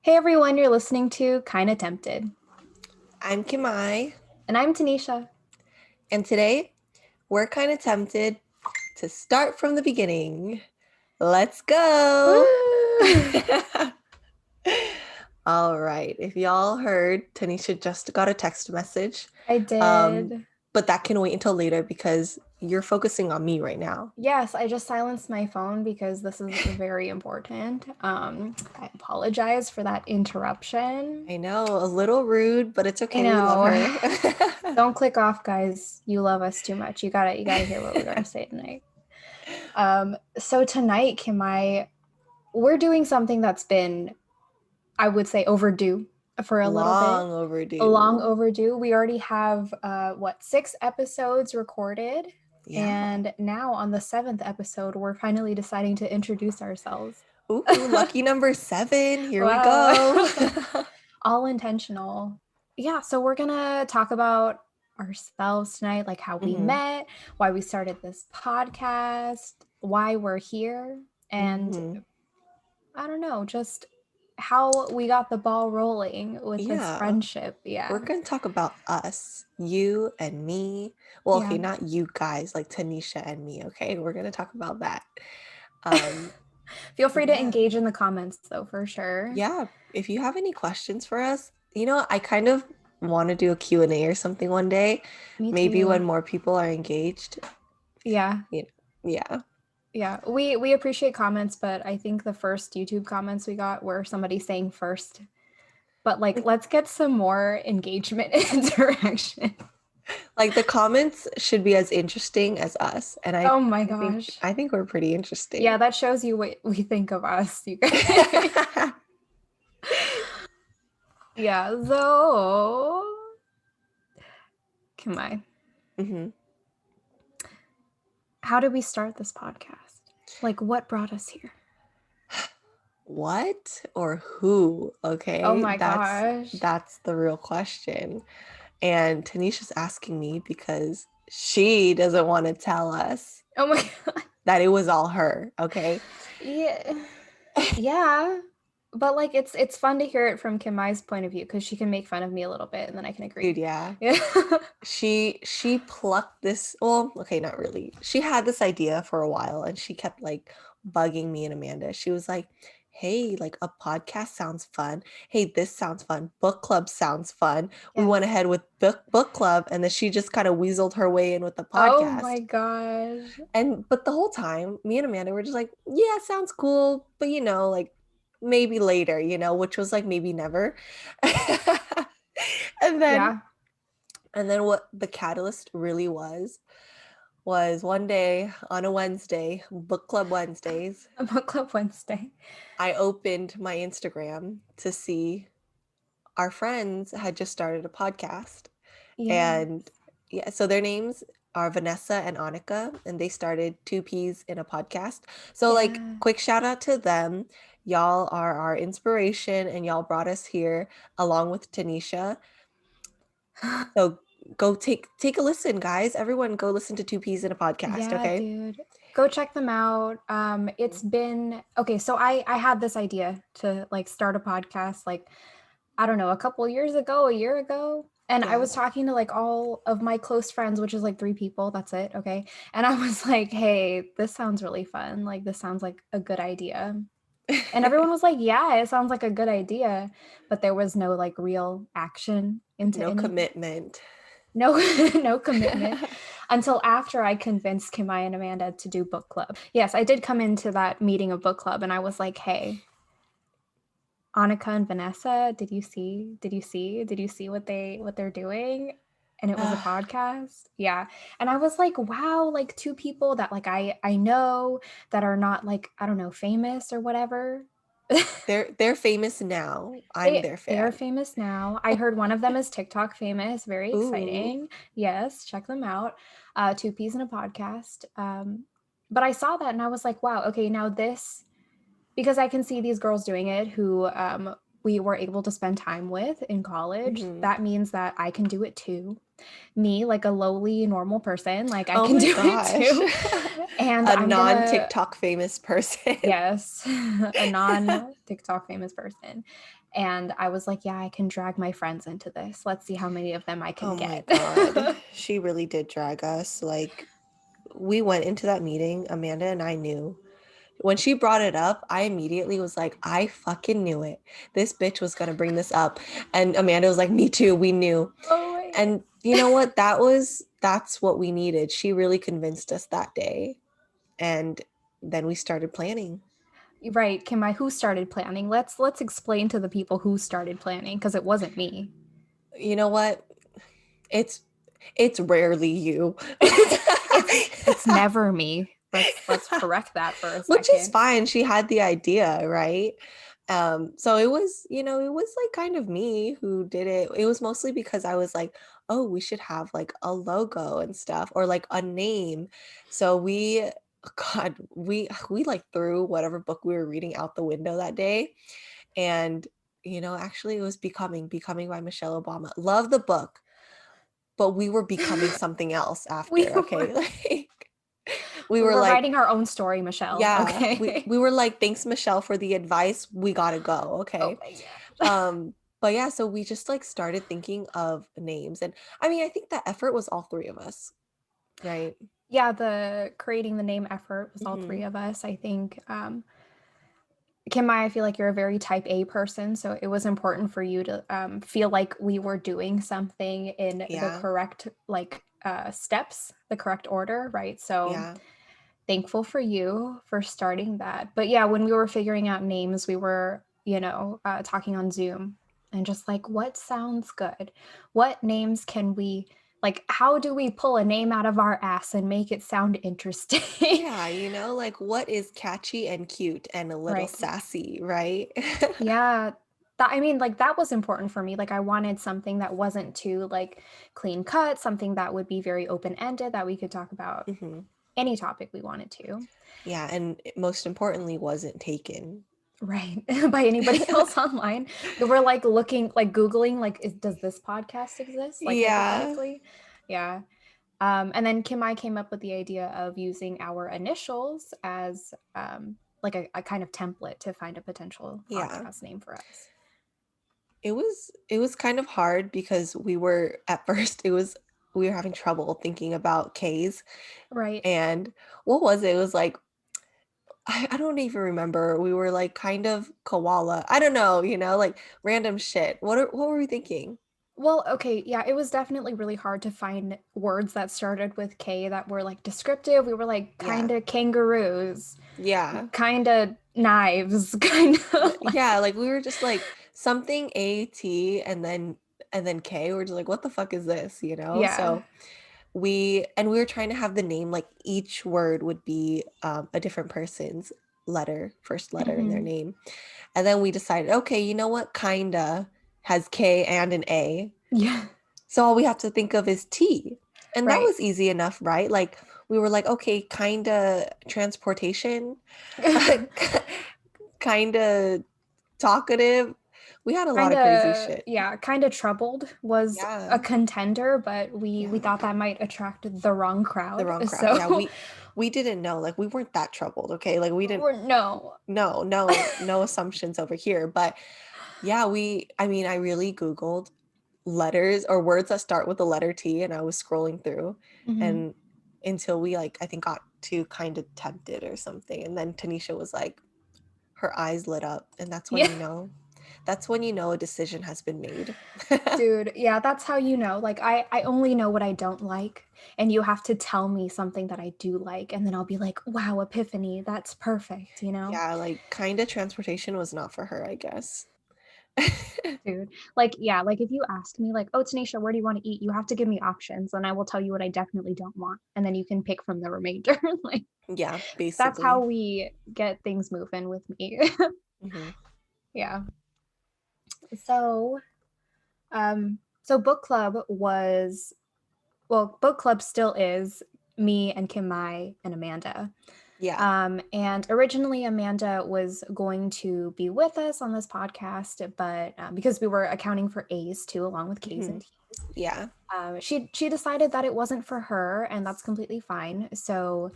Hey everyone, you're listening to Kinda Tempted. I'm KIM-MAI, And I'm Tanisha. and today we're kind of tempted to start from the beginning. Let's go! Woo! All right, if y'all heard, Tanisha just got a text message, I um, did. but that can wait until later because you're focusing on me right now. Yes, I just silenced my phone because this is very important. I apologize for that interruption. I know, a little rude, but it's I okay. We love know. her. Don't click off, guys. You love us too much. You gotta hear what we're gonna say tonight. So tonight, we're doing something that's been, I would say, overdue for a little bit. Long Long overdue. overdue. We already have 6 episodes recorded, Yeah. and now on the 7th episode, we're finally deciding to introduce ourselves. Ooh, lucky number 7. Here we Wow. go. All intentional. Yeah, so we're gonna talk about ourselves tonight, like how we hmm met, why we started this podcast, why we're here, and hmm I don't know, just how we got the ball rolling with this Yeah. friendship. We're Yeah. going to talk about us, you and me. Well, Yeah. okay, not you guys, like Tanisha and me, okay? We're going to talk about that. Um, Feel free to yeah. engage in the comments though, for sure. Yeah, if you have any questions for us, I kind of want to do a Q&A or something one day, Me maybe when too. more people are engaged. Yeah. You yeah. Yeah. We appreciate comments, but I think the first YouTube comments we got were somebody saying first. But like let's get some more engagement and interaction. Like the comments should be as interesting as us, and I Oh my I think gosh. I think we're pretty Yeah, interesting. that shows you what we think of us, you guys. Yeah, so can I? hmm How did we start this podcast? Like what brought us here? What or who? Oh Okay, my gosh. that's the real question. And Tanisha's asking me because she doesn't want to tell us Oh my god. that it was all her, okay? Yeah. Yeah. But like it's fun to hear it from Kim-Mai's point of view because she can make fun of me a little bit and then I can Dude, agree. yeah. Yeah. She plucked this, well, okay, not really. She had this idea for a while and she kept like bugging me and Amanda. She was like, "Hey, like a podcast sounds fun. Hey, this sounds fun. Book club sounds fun." We Yes. went ahead with book club and then she just kind of weaseled her way in with the Oh my podcast. gosh. And but the whole time, me and Amanda were just like, "Yeah, sounds cool, but like maybe later, which was like maybe never." And then Yeah. and then what the catalyst really was one day on a Wednesday, book club Wednesdays, A book club Wednesday. I opened my Instagram to see our friends had just started a podcast. Yes. And yeah, so their names are Vanessa and Annika, and they started Two Peas in a Podcast. So, like, Yeah. quick shout out to them. Y'all are our inspiration, and y'all brought us here along with Tanisha. So go take a listen, guys. Everyone, go listen to Two Peas in a Podcast. Yeah, Okay. dude. Go check them out. It's been okay, so I had this idea to like start a podcast like I don't know, a couple years ago, a year ago. And I Yeah. was talking to like all of my close friends, which is like 3 people. That's it. Okay. And I was like, hey, this sounds really fun. Like, this sounds like a good idea. And everyone was like, yeah, it sounds like a good idea. But there was no like real action into No anything. commitment. No, no commitment until after I convinced Kimai and Amanda to do book club. Yes, I did come into that meeting of book club and I was like, hey, Annika and Vanessa, did you see what they're doing? And it was a podcast. Yeah. And I was like, wow, like 2 people that like I know that are not like, I don't know, famous or whatever. They're famous now. I'm their They are fan. famous now. I heard one of them is TikTok famous. Very Ooh. exciting. Yes, check them out. 2 peas in a podcast. But I saw that and I was like, wow, okay, now this because I can see these girls doing it who we were able to spend time with in college. hmm That means that I can do it too. me, like a lowly normal person, like I Oh can my do it gosh. too. And A I'm gonna, non-TikTok famous person. yes, a non TikTok famous person. And I was like, yeah, I can drag my friends into this. Let's see how many of them I can Oh my get. God. She really did drag us. Like, we went into that meeting, Amanda and I knew. When she brought it up, I immediately was like, I fucking knew it. This bitch was gonna bring this up. And Amanda was like, me too, we knew. Oh my And you know what? That's what we needed. She really convinced us that day. And then we started planning. Right, Kim-Mai, who started planning? Let's explain to the people who started planning because it wasn't me. You know what? It's it's rarely you. It's never me. Let's correct that for a Which is second. fine. She had the idea, right? So it was, it was like kind of me who did it. It was mostly because I was like, oh, we should have like a logo and stuff or like a name. So God, we like threw whatever book we were reading out the window that day. And actually it was Becoming by Michelle Obama. Love the book, but we were becoming something else We after, were okay? Like we we were were like, writing our own story, Michelle. yeah, we Okay. we were like, thanks Michelle for the advice. We gotta go, Oh okay? my gosh. But yeah, so we just like started thinking of names. And I mean, I think that effort was all three of us, right? Yeah, the creating the name effort was all Hmm. three of us. I think Kim-Mai, I feel like you're a very type A person, so it was important for you to feel like we were doing something in the Yeah, correct steps, the correct order, right? So yeah. thankful for you for starting that. But yeah, when we were figuring out names, we were, talking on Zoom and just like, what sounds good? What names can we, like, how do we pull a name out of our ass and make it sound interesting? Yeah, like what is catchy and cute and a little Right. sassy, right? Yeah. That, I mean, like, that was important for me. Like, I wanted something that wasn't too, like, clean cut, something that would be very open ended, that we could talk about Hmm. any topic we wanted to. Yeah, and most importantly, wasn't taken. Right. By anybody else online. We were like looking, like Googling, like, does this podcast exist? Like, Yeah. hypothetically. Yeah. And then Kim-Mai came up with the idea of using our initials as like a kind of template to find a potential Yeah. podcast name for us. It was kind of hard because we were at first we were having trouble thinking about K's. Right. And what was it? It was like I don't even remember. We were like kind of koala. I don't know, like random shit. What were we thinking? Well, okay, yeah, it was definitely really hard to find words that started with K that were like descriptive. We were like Yeah. kind of kangaroos, Yeah. kind of knives, kind of like, Yeah, like we were just like something A-T and then K. We're just like, what the fuck is this? yeah. So we were trying to have the name like each word would be a different person's first letter in their Hmm. name. And then we decided, okay, you know what? Kinda has K and an A. Yeah. So all we have to think of is T. And that Right. was easy enough, right? Like we were like, okay, kinda transportation, kinda talkative. We had a lot Kind of crazy of, shit. yeah, kind of troubled was a Yeah. contender, but we Yeah. thought that might attract the wrong The crowd. wrong crowd. Yeah, So we didn't know. Like we weren't that troubled, okay? Like we didn't we're no. no assumptions over here. But yeah, I mean, I really Googled letters or words that start with the letter T and I was scrolling through Mhm. and until we like I think got to kind of tempted or something. And then Tanisha was like, her eyes lit up, and Yeah. that's when a decision has been made. Dude, yeah, that's how you know. Like I only know what I don't like, and you have to tell me something that I do like, and then I'll be like, "Wow, epiphany. That's perfect," you know? Yeah, like kind of transportation was not for her, I guess. Dude. Like, yeah, like if you ask me like, "Oh, Tanisha, where do you want to eat?" You have to give me options, and I will tell you what I definitely don't want, and then you can pick from the remainder. Like Yeah, that's how basically. we get things moving with me. Hmm. Yeah. So, so book club was, well, book club still is me and Kim-Mai and Amanda. Yeah. And originally Amanda was going to be with us on this podcast, but because we were accounting for A's too, along with K's Hmm. and T's. Yeah. She decided that it wasn't for her, and that's completely fine. So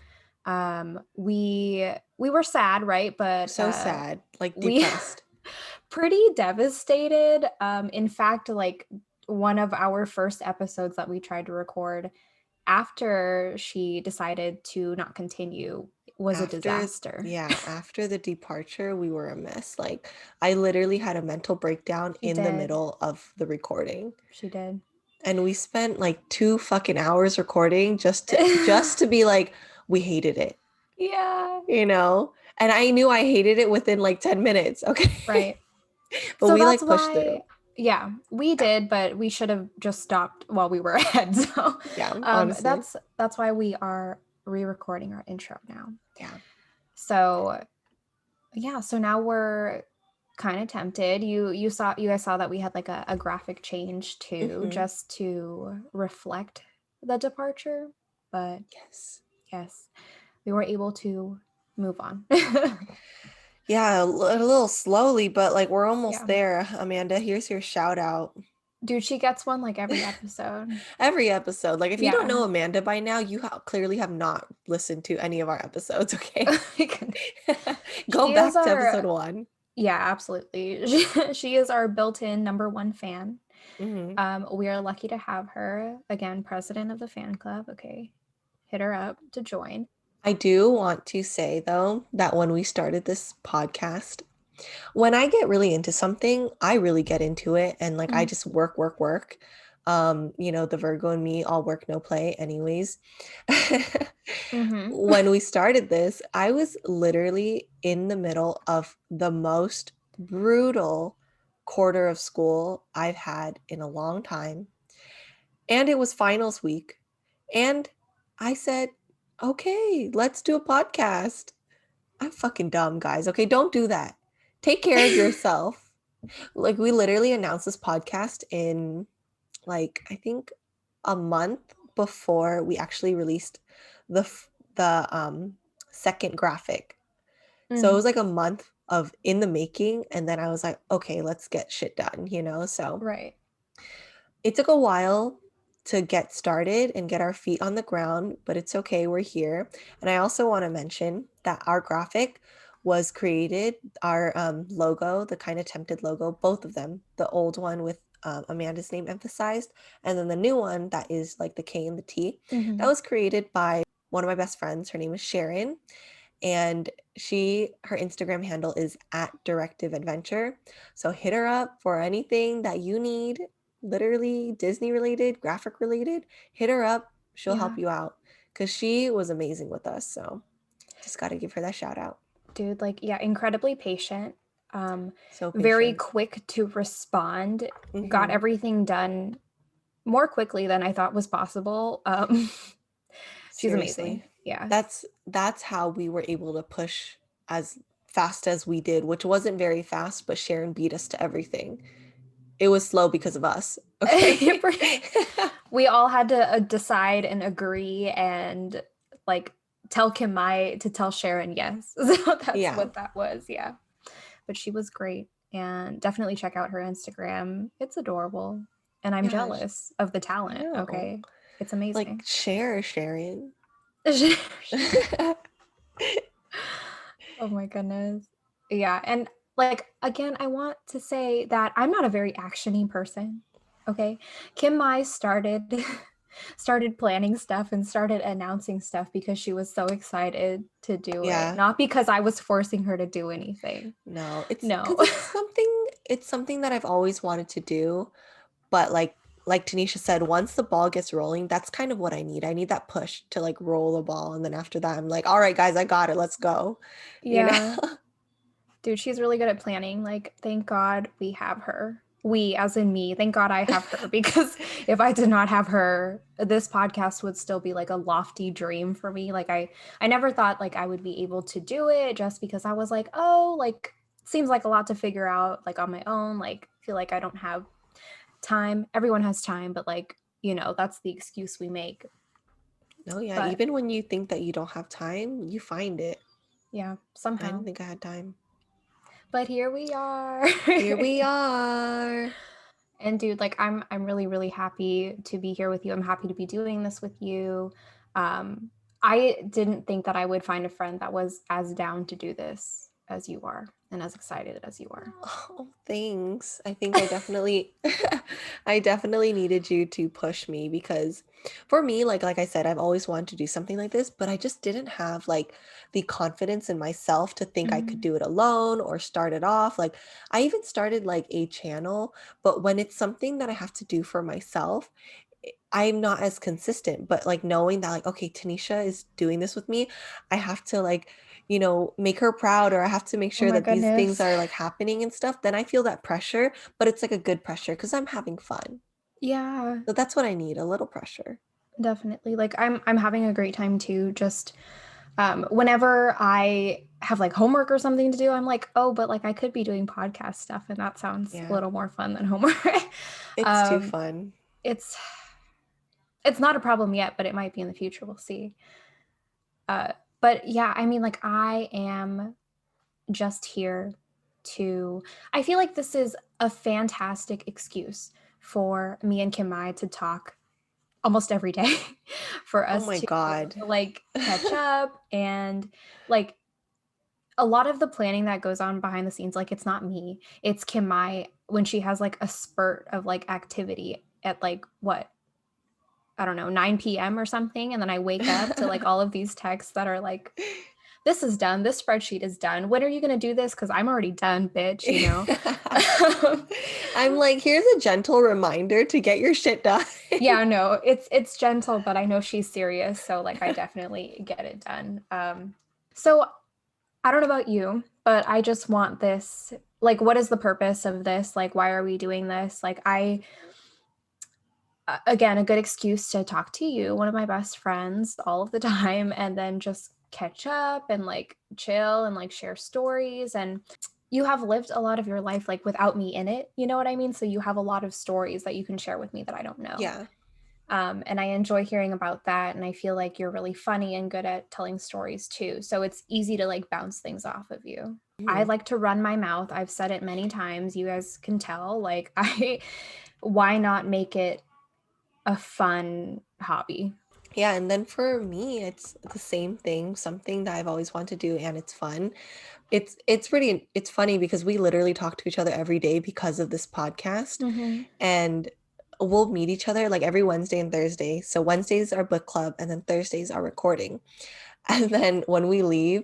we were sad, right? But So sad, like we depressed. pretty devastated. In fact, like one of our first episodes that we tried to record after she decided to not continue was a After, disaster. yeah, after the departure, we were a mess. Like, I literally had a mental breakdown She in the did. middle of the recording. She did. And we spent like 2 fucking hours recording just to be like, we hated it, Yeah. you know? And I knew I hated it within like 10 minutes, okay? Right. But So we that's like pushed through. why, yeah, we did, but we should have just stopped while we were ahead. So Yeah, honestly. that's why we are re-recording our intro now. Yeah. So yeah, so now we're kind of tempted. You guys saw that we had like a graphic change too, Hmm. just to reflect the departure. But Yes. yes, we were able to move on. Yeah, a little slowly, but like we're almost Yeah. there. Amanda, here's your shout out. Dude, she gets one like every episode. Every episode. Like if you don't Yeah. know Amanda by now, you clearly have not listened to any of our episodes, okay? Go She is back to episode our 1. Yeah, absolutely. She is our built-in number one fan. Hmm. We are lucky to have her. Again, president of the fan club. Okay. Hit her up to join. I do want to say though that when we started this podcast, when I get really into something, I really get into it and like I Mm. just work, work, work. The Virgo and me all work, no play anyways. Mm-hmm. When we started this, I was literally in the middle of the most brutal quarter of school I've had in a long time. And it was finals week. And I said, okay, let's do a podcast. I'm fucking dumb, guys. Okay, don't do that. Take care of yourself. Like, we literally announced this podcast in, like, I think a month before we actually released the second graphic. So it Mm, was like a month of in the making, and then I was like, okay, let's get shit done, So right. it took a while to get started and get our feet on the ground, but it's okay, we're here. And I also want to mention that our graphic was created, our logo, the kind of tempted logo, both of them, the old one with Amanda's name emphasized, and then the new one that is like the K and the T, that Mm-hmm. was created by one of my best friends. Her name is Sharon, and her Instagram handle is at Directive Adventure. So hit her up for anything that you need, literally Disney related, graphic related. Hit her up, she'll Yeah. help you out because she was amazing with us. So just got to give her that shout out. Dude, like, yeah, incredibly patient. So Very patient. quick to respond. Got Hmm. everything done more quickly than I thought was possible. She's amazing. Seriously, Yeah. that's how we were able to push as fast as we did, which wasn't very fast, but Sharon beat us to everything. It was slow because of us. Okay. We all had to decide and agree and like tell KIM-MAI to tell Sharon yes. So that's Yeah. what that was. Yeah. But she was great. And definitely check out her Instagram. It's adorable. And I'm Yeah. jealous of the I talent. know. Okay. It's Like, amazing. share, Sharon. Oh my goodness. Yeah. And like, again, I want to say that I'm not a very actiony person. Okay. KIM-MAI started planning stuff and started announcing stuff because she was so excited to do it, Yeah. not because I was forcing her to do anything. No, it's No. because it's something that I've always wanted to do, but like Tanisha said, once the ball gets rolling, that's kind of what I need. I need that push to like roll the ball, and then after that I'm like, all right, guys, I got it. Let's go. You know? Yeah. Dude, she's really good at planning. Like, thank God we have her. We, as in me, thank God I have her because if I did not have her, this podcast would still be like a lofty dream for me. Like I never thought like I would be able to do it just because I was like, oh, like seems like a lot to figure out like on my own. Like feel like I don't have time. Everyone has time, but like, that's the excuse we make. No, yeah, But even when you think that you don't have time, you find it. yeah, I didn't somehow. think I had time. But here we are. Here we are. And dude, like I'm really, really happy to be here with you. I'm happy to be doing this with you. I didn't think that I would find a friend that was as down to do this as you are and as excited as you are. Oh, thanks. I think I definitely I definitely needed you to push me because for me, like I said, I've always wanted to do something like this, but I just didn't have like the confidence in myself to think I could Mhm. do it alone or start it off. Like I even started like a channel, but when it's something that I have to do for myself, I'm not as consistent, but like knowing that like okay, Tanisha is doing this with me, I have to like make her proud or I have to make Oh sure my that these things goodness. are like happening and stuff, then I feel that pressure, but it's like a good pressure because I'm having fun. Yeah, So that's what I need, a little pressure. definitely. Like I'm having a great time too. Just whenever I have like homework or something to do, I'm like, oh, but like I could be doing podcast stuff, and that sounds a Yeah, little more fun than homework. it's too um, fun. it's it's not a problem yet, but it might be in the future. We'll see. Uh, but yeah, I mean, like I am just here to. I feel like this is a fantastic excuse for me and Kim-MAI to talk almost every day, for Oh us my to God. like catch up and like a lot of the planning that goes on behind the scenes, like it's not me, it's Kim-MAI when she has like a spurt of like activity at like what, I don't know, 9 p.m. or something. And then I wake up to like all of these texts that are like, this is done. This spreadsheet is done. When are you going to do this? Because I'm already done, bitch, you know? I'm like, here's a gentle reminder to get your shit done. Yeah, no, it's gentle, but I know she's serious. So like I definitely get it done. So I don't know about you, but I just want this. Like, what is the purpose of this? Like, why are we doing this? Like, again, a good excuse to talk to you, one of my best friends, all of the time, and then just catch up and like chill and like share stories. And you have lived a lot of your life like without me in it. You know what I mean? So you have a lot of stories that you can share with me that I don't know. Yeah. And I enjoy hearing about that. And I feel like you're really funny and good at telling stories too. So it's easy to like bounce things off of you. I Mhm. like to run my mouth. I've said it many times. You guys can tell. Like, why not make it a fun hobby? Yeah, and then for me, it's the same thing, something that I've always wanted to do and it's fun. It's funny because we literally talk to each other every day because of this podcast Mm-hmm. and we'll meet each other like every Wednesday and Thursday. So Wednesdays are book club and then Thursdays are recording. And then when we leave,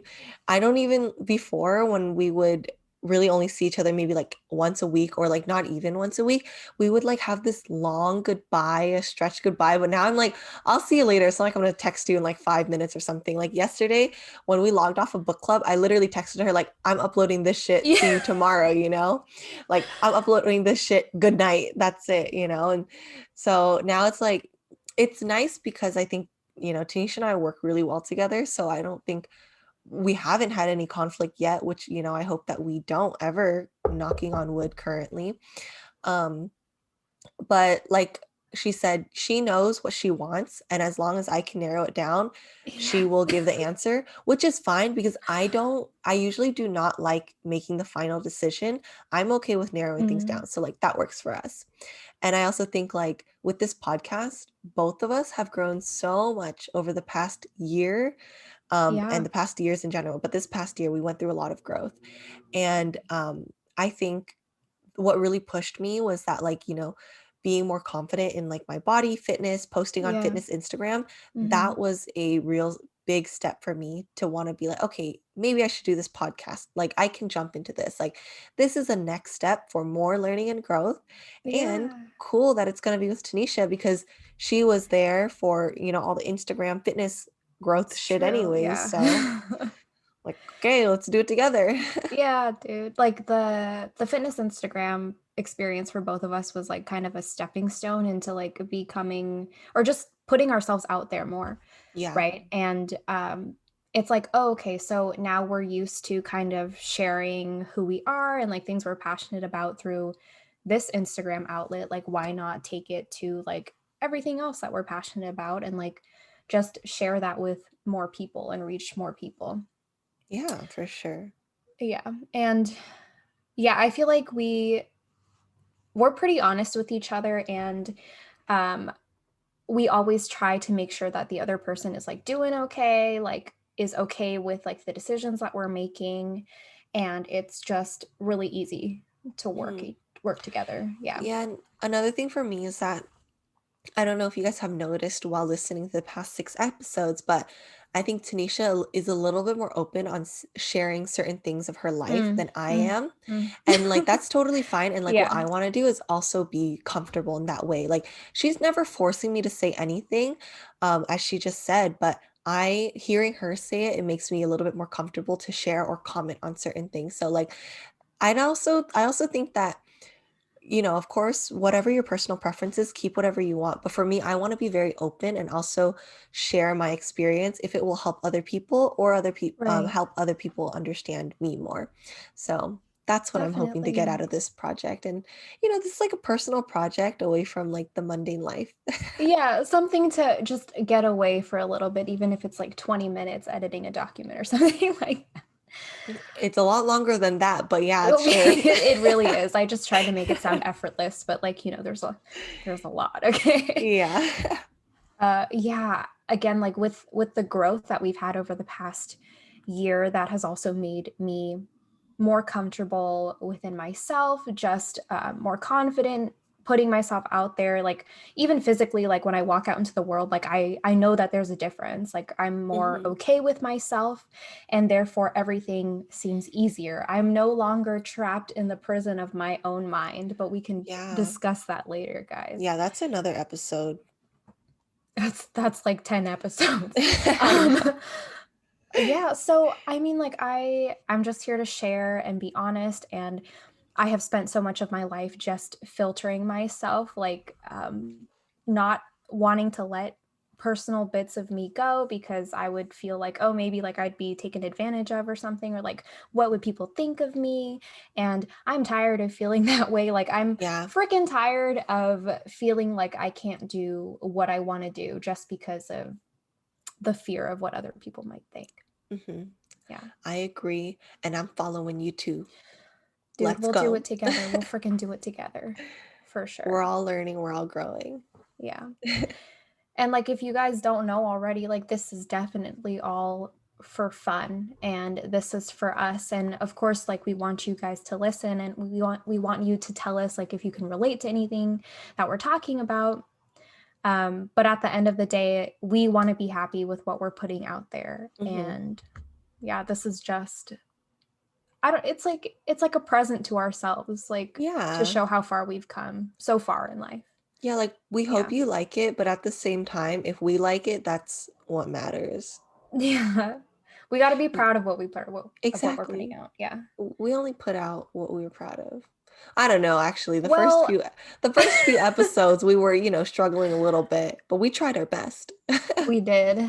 I don't even before when we would really only see each other maybe like once a week or like not even once a week, we would like have this long goodbye, a stretch goodbye. But now I'm like, I'll see you later. It's not like I'm gonna text you in like 5 minutes or something. Like yesterday when we logged off of book club, I literally texted her like, I'm uploading this shit. See you Yeah. tomorrow, you know? Like I'm uploading this shit. Good night. That's it, you know? And so now it's like it's nice because I think Tanisha and I work really well together. So I don't think we haven't had any conflict yet, which, I hope that we don't ever, knocking on wood currently. Um, but like she said, she knows what she wants. And as long as I can narrow it down, she Yeah. will give the answer, which is fine because I usually do not like making the final decision. I'm okay with narrowing things Mm, down. So like that works for us. And I also think like with this podcast, both of us have grown so much over the past year, yeah. and the past years in general. But this past year, we went through a lot of growth. And I think what really pushed me was that like, being more confident in like my body, fitness, posting on Yeah. fitness Instagram, Hmm. that was a real big step for me to want to be like, okay, maybe I should do this podcast. Like I can jump into this. Like this is a next step for more learning and growth. And Yeah. cool that it's going to be with Tanisha because she was there for, all the Instagram fitness growth It's shit true. anyways. So Yeah. like, okay, let's do it together. Yeah, dude. Like the fitness Instagram experience for both of us was like kind of a stepping stone into like becoming or just putting ourselves out there more, Yeah. right? And it's like, oh, okay, so now we're used to kind of sharing who we are and like things we're passionate about through this Instagram outlet. Like why not take it to like everything else that we're passionate about and like just share that with more people and reach more people. Yeah, for sure. Yeah. And yeah, I feel like we we're pretty honest with each other, and we always try to make sure that the other person is like doing okay, like is okay with like the decisions that we're making, and it's just really easy to Mhm. work together. Yeah. Yeah, and another thing for me is that I don't know if you guys have noticed while listening to the past 6 episodes, but I think Tanisha is a little bit more open on sharing certain things of her life Mm, than I mm, am. mm. And like that's totally fine. And like what Yeah. I want to do is also be comfortable in that way. Like she's never forcing me to say anything, as she just said, but I hearing her say it, it makes me a little bit more comfortable to share or comment on certain things. So like I also think that of course, whatever your personal preferences, keep whatever you want. But for me, I want to be very open and also share my experience if it will help other people or other people Right. help other people understand me more. So that's what I'm hoping to get Definitely. out of this project. And this is like a personal project away from like the mundane life. Yeah, something to just get away for a little bit, even if it's like 20 minutes editing a document or something like that. It's a lot longer than that, but yeah, Well, sure. it really is. I just tried to make it sound effortless, but like, there's a lot. Okay. Yeah. Yeah, again, like with the growth that we've had over the past year, that has also made me more comfortable within myself, just more confident putting myself out there, like even physically, like when I walk out into the world, like I know that there's a difference. Like I'm more Hmm. okay with myself, and therefore everything seems easier. I'm no longer trapped in the prison of my own mind, but we can Yeah. discuss that later, guys. Yeah, that's another episode. That's like 10 episodes. Um yeah, so I mean like I'm just here to share and be honest, and I have spent so much of my life just filtering myself, like not wanting to let personal bits of me go because I would feel like, oh, maybe like I'd be taken advantage of or something, or like what would people think of me? And I'm tired of feeling that way. Like I'm Yeah. freaking tired of feeling like I can't do what I want to do just because of the fear of what other people might think. Hmm. Yeah. I agree. And I'm following you too. Dude, Let's we'll do it go. together. We'll freaking do it together. For We're sure. all learning, we're all growing. Yeah. And like if you guys don't know already, like this is definitely all for fun, and this is for us, and of course like we want you guys to listen, and we want you to tell us like if you can relate to anything that we're talking about. But at the end of the day, we want to be happy with what we're putting out there. Hmm. And yeah, this is just I don't it's like a present to ourselves, like to Yeah. show how far we've come so far in life. Yeah, like we Yeah. hope you like it, but at the same time, if we like it, that's what matters. Yeah. We got to be W- proud of what of what we're putting Exactly. out. Yeah. We only put out what we were proud of. I don't know, actually. The first Well, few the first few episodes we were, struggling a little bit, but we tried our best. we did.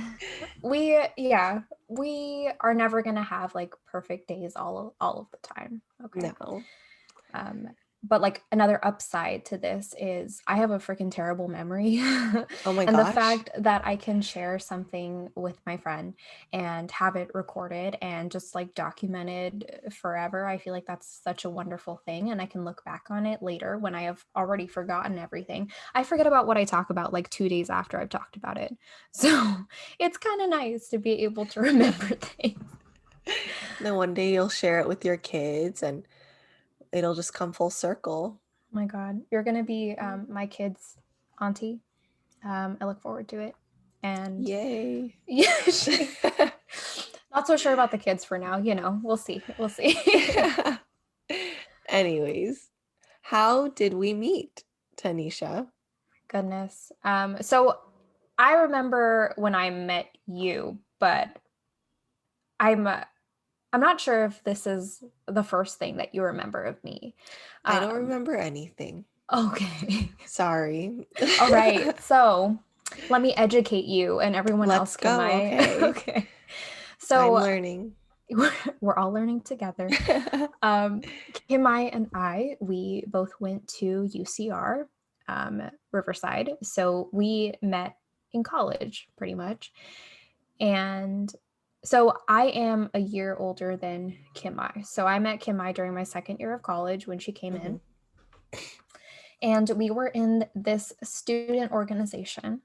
Yeah, we are never going to have like perfect days all of the time. Okay. No. Um, but like another upside to this is I have a freaking terrible memory. Oh my And the gosh. fact that I can share something with my friend and have it recorded and just like documented forever, I feel like that's such a wonderful thing. And I can look back on it later when I have already forgotten everything. I forget about what I talk about like 2 days after I've talked about it. So it's kind of nice to be able to remember things. Then one day you'll share it with your kids and it'll just come full circle. My God, you're gonna be my kid's auntie. I look forward to it. And Yay. yeah, not so sure about the kids for now. We'll see. We'll see. Anyways, how did we meet, Tanisha? Goodness. So I remember when I met you, but I'm uh, I'm not sure if this is the first thing that you remember of me. I don't Um, remember anything. okay. Sorry. All right. So let me educate you, and everyone Let's else can go. my Okay. okay. I'm So learning. we're all learning together. KIM-MAI and I, we both went to UCR, Riverside. So we met in college, pretty much. And so I am a year older than KIM-MAI. So I met KIM-MAI during my second year of college when she came Hmm. in. And we were in this student organization,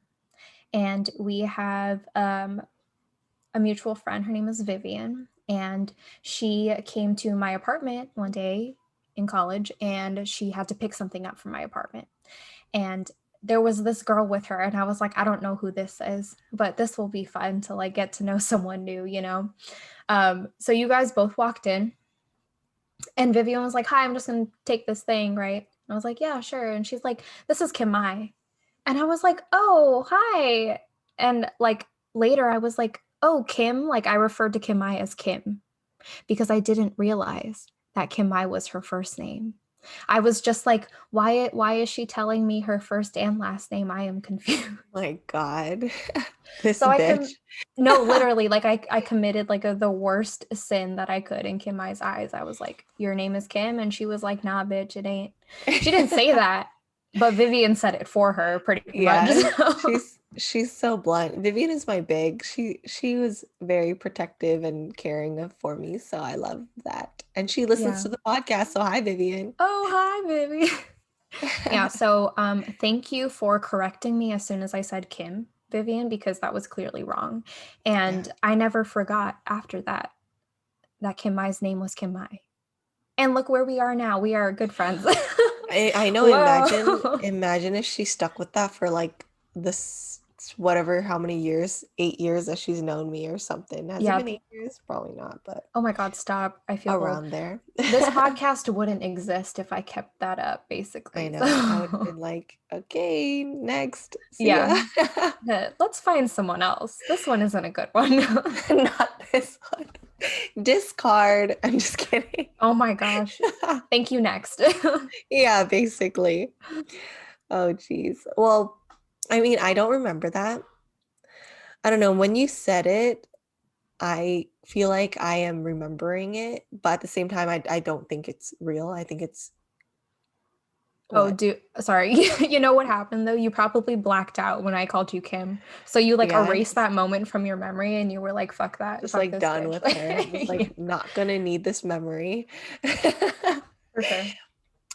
and we have a mutual friend. Her name is Vivian, and she came to my apartment one day in college, and she had to pick something up from my apartment. And there was this girl with her, and I was like, I don't know who this is, but this will be fun to like get to know someone new, you know? So you guys both walked in, and Vivian was like, hi, I'm just gonna take this thing, right? And I was like, yeah, sure. And she's like, this is KIM-MAI. And I was like, oh, hi. And like later I was like, oh, Kim, like I referred to KIM-MAI as Kim because I didn't realize that KIM-MAI was her first name. I was just like, why is she telling me her first and last name? I am confused. My God. This So I bitch. can no, literally, like I committed like the worst sin that I could in KIM-MAI's eyes. I was like, your name is Kim, and she was like, nah, bitch, it ain't. She didn't say that, but Vivian said it for her pretty much. Yeah, So. she's so blunt. Vivian is my big. She was very protective and caring for me, so I love that. And she listens Yeah. to the podcast, so hi, Vivian. Oh, hi, Vivi. Yeah, so thank you for correcting me as soon as I said Kim, Vivian, because that was clearly wrong. Yeah. And I never forgot after that that KIM-MAI's name was KIM-MAI. And look where we are now. We are good friends. I know, Whoa. imagine if she stuck with that for like this whatever how many years, 8 years that she's known me or something. Has it Yeah. been 8 years? Probably not, but Oh my God, stop. I feel old. around there. This podcast wouldn't exist if I kept that up, I basically. know. I would have So, been like, okay, next. See yeah. ya. Let's find someone else. This one isn't a good one. Not this one. Discard. I'm just kidding. Oh my gosh. Thank you, next. Yeah, basically. Oh, geez. Well, I mean, I don't remember that. I don't know. When you said it, I feel like I am remembering it, but at the same time, I don't think it's real. I think it's Oh, what? sorry. You know what happened though? You probably blacked out when I called you Kim. So you like Yeah, erased that moment from your memory and you were like, fuck that. just Fuck like this done bitch. with her. Just Yeah, like not gonna need this memory. for sure.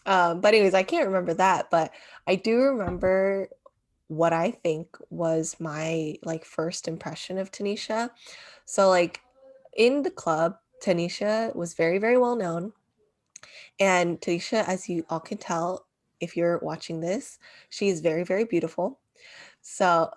But anyways, I can't remember that, but I do remember what I think was my like first impression of Tanisha. So like in the club, Tanisha was very, very well known. And Tanisha, as you all can tell, if you're watching this, she's very, very beautiful. So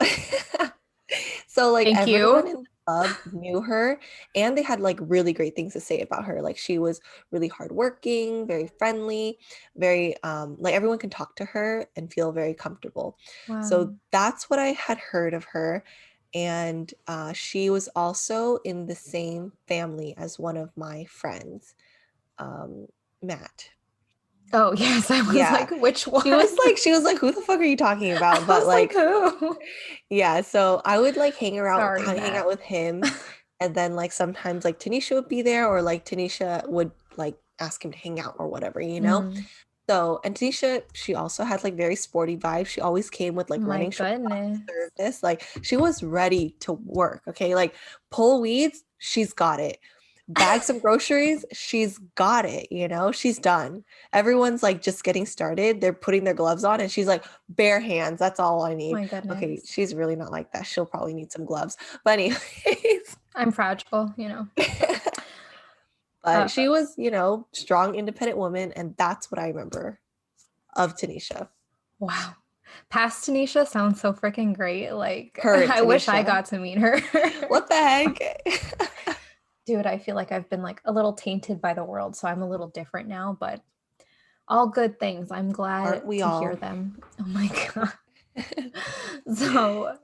so like Thank everyone you. in the club knew her and they had like really great things to say about her. Like she was really hardworking, very friendly, very like everyone can talk to her and feel very comfortable. So Wow. that's what I had heard of her. And she was also in the same family as one of my friends, um, Matt. Oh, yes. I was Yeah. like, which one? She was like, who the fuck are you talking I about? But was like, like, who? yeah, so I would like Sorry, hang out Matt. with him, and then like sometimes like Tanisha would be there, or like Tanisha would like ask him to hang out or whatever, you know? Mm, So, and Tanisha, she also had like very sporty vibes. She always came with like my running shorts on to goodness. serve this. Like she was ready to work. Okay. Like pull weeds, she's got it. Bag some groceries, she's got it, you know, she's done. Everyone's like just getting started. They're putting their gloves on, and she's like, bare hands, that's all I need. My Okay, goodness. she's really not like that. She'll probably need some gloves. But anyways, I'm fragile, you know. but Uh, she was, you know, strong, independent woman, and that's what I remember of Tanisha. wow. Past Tanisha sounds so freaking great. Like, Current I wish I Tanisha. got to meet her. What the heck? Dude, I feel like I've been like a little tainted by the world, so I'm a little different now, but all good things. I'm Aren't glad we to hear all? them. Oh my God. So,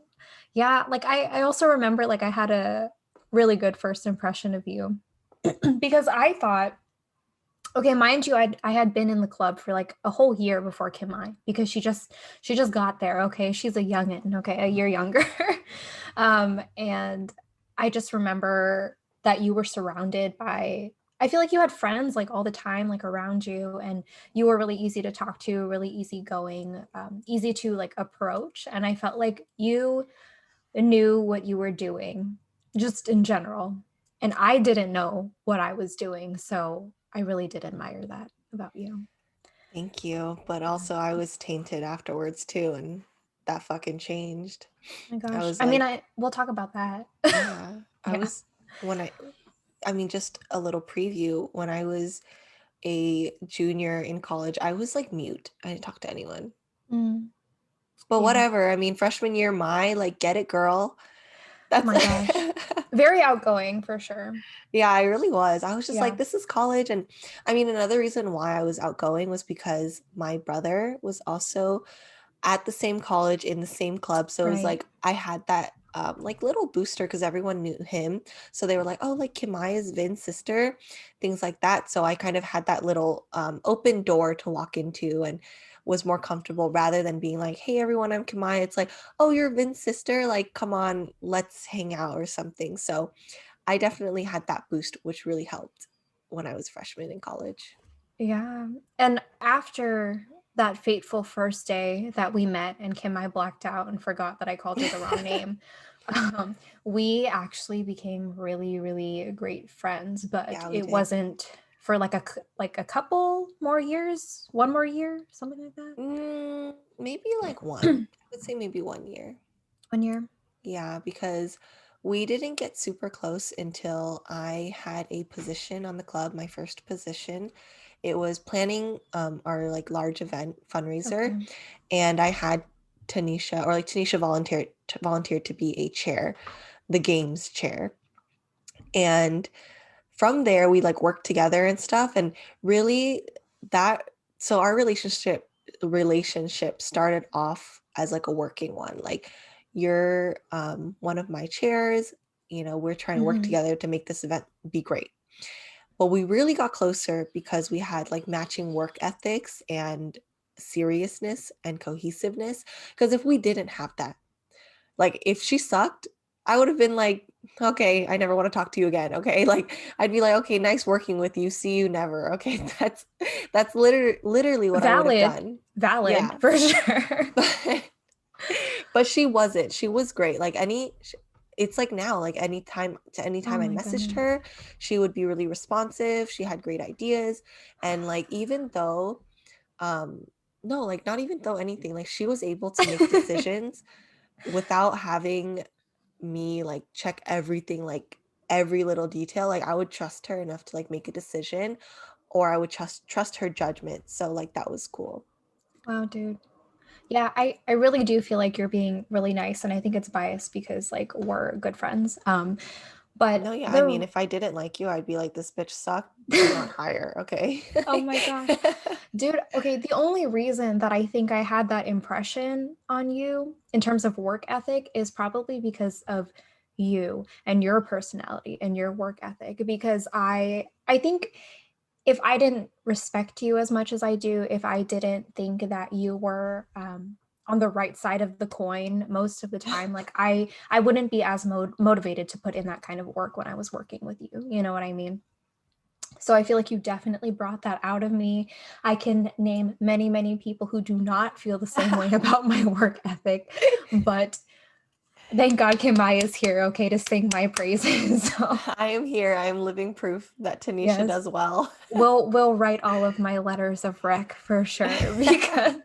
yeah, like I also remember like I had a really good first impression of you because I thought, okay, mind you, I had been in the club for like a whole year before KIM-MAI because she just got there. Okay, she's a youngin', okay, a year younger. And I just remember that you were surrounded by, I feel like you had friends like all the time, like around you, and you were really easy to talk to, really easygoing, easy to like approach. And I felt like you knew what you were doing, just in general. And I didn't know what I was doing. So I really did admire that about you. Thank you. But also I was tainted afterwards too, and that fucking changed. Oh my I gosh. was I mean, like, we'll talk about that. yeah, I Yeah. was when I mean, just a little preview. When I was a junior in college, I was like mute. I didn't talk to anyone. Mm, But yeah. whatever. I mean, freshman year, like, get it, girl. Oh That's my gosh. Very outgoing for sure. yeah, I really was. I was just like, Yeah. this is college. And I mean, another reason why I was outgoing was because my brother was also at the same college in the same club. So it was Right. like I had that like little booster because everyone knew him. So they were like, oh, like KI-MAI is Vin's sister, things like that. So I kind of had that little open door to walk into and was more comfortable rather than being like, hey, everyone, I'm KI-MAI. It's like, oh, you're Vin's sister. Like, come on, let's hang out or something. So I definitely had that boost, which really helped when I was freshman in college. Yeah. And after that fateful first day that we met and Kim, I blacked out and forgot that I called her the wrong name. We actually became really, really great friends, but Yeah, we it did. wasn't for like a couple more years, one more year, something like that. Maybe like one. I would say maybe 1 year. 1 year. Yeah, because we didn't get super close until I had a position on the club, my first position. It was planning our like large event fundraiser, Okay. and I had Tanisha volunteered to be a chair, the games chair. And from there we like worked together and stuff, and really that so our relationship started off as like a working one. Like, you're one of my chairs, we're trying to work Hmm. together to make this event be great. But we really got closer because we had like matching work ethics and seriousness and cohesiveness. Because if we didn't have that, like, if she sucked, I would have been like, okay, I never want to talk to you again. Okay. Like, I'd be like, okay, nice working with you. See you never. Okay. That's literally what I would have Valid. done. Valid Yeah. for sure. But she wasn't. She was great. Like, it's like now, like Oh anytime I my messaged goodness. her, she would be really responsive. She had great ideas. And like, even though, um, no, like, not even though anything, like, she was able to make decisions without having me like check everything, like every little detail. Like, I would trust her enough to like make a decision, or I would trust her judgment. So like, that was cool. Wow, dude. Yeah, I really do feel like you're being really nice, and I think it's biased because like we're good friends. But No, yeah, I mean, the if I didn't like you, I'd be like, this bitch sucked, do not hire. Okay. oh my gosh. Dude, okay, the only reason that I think I had that impression on you in terms of work ethic is probably because of you and your personality and your work ethic, because I think if I didn't respect you as much as I do, if I didn't think that you were on the right side of the coin most of the time, like I wouldn't be as motivated to put in that kind of work when I was working with you. You know what I mean? So I feel like you definitely brought that out of me. I can name many, many people who do not feel the same way about my work ethic, but thank God Kim-Mai is here, okay, to sing my praises. So I am here. I am living proof that Tanisha yes, does well. we'll write all of my letters of rec for sure because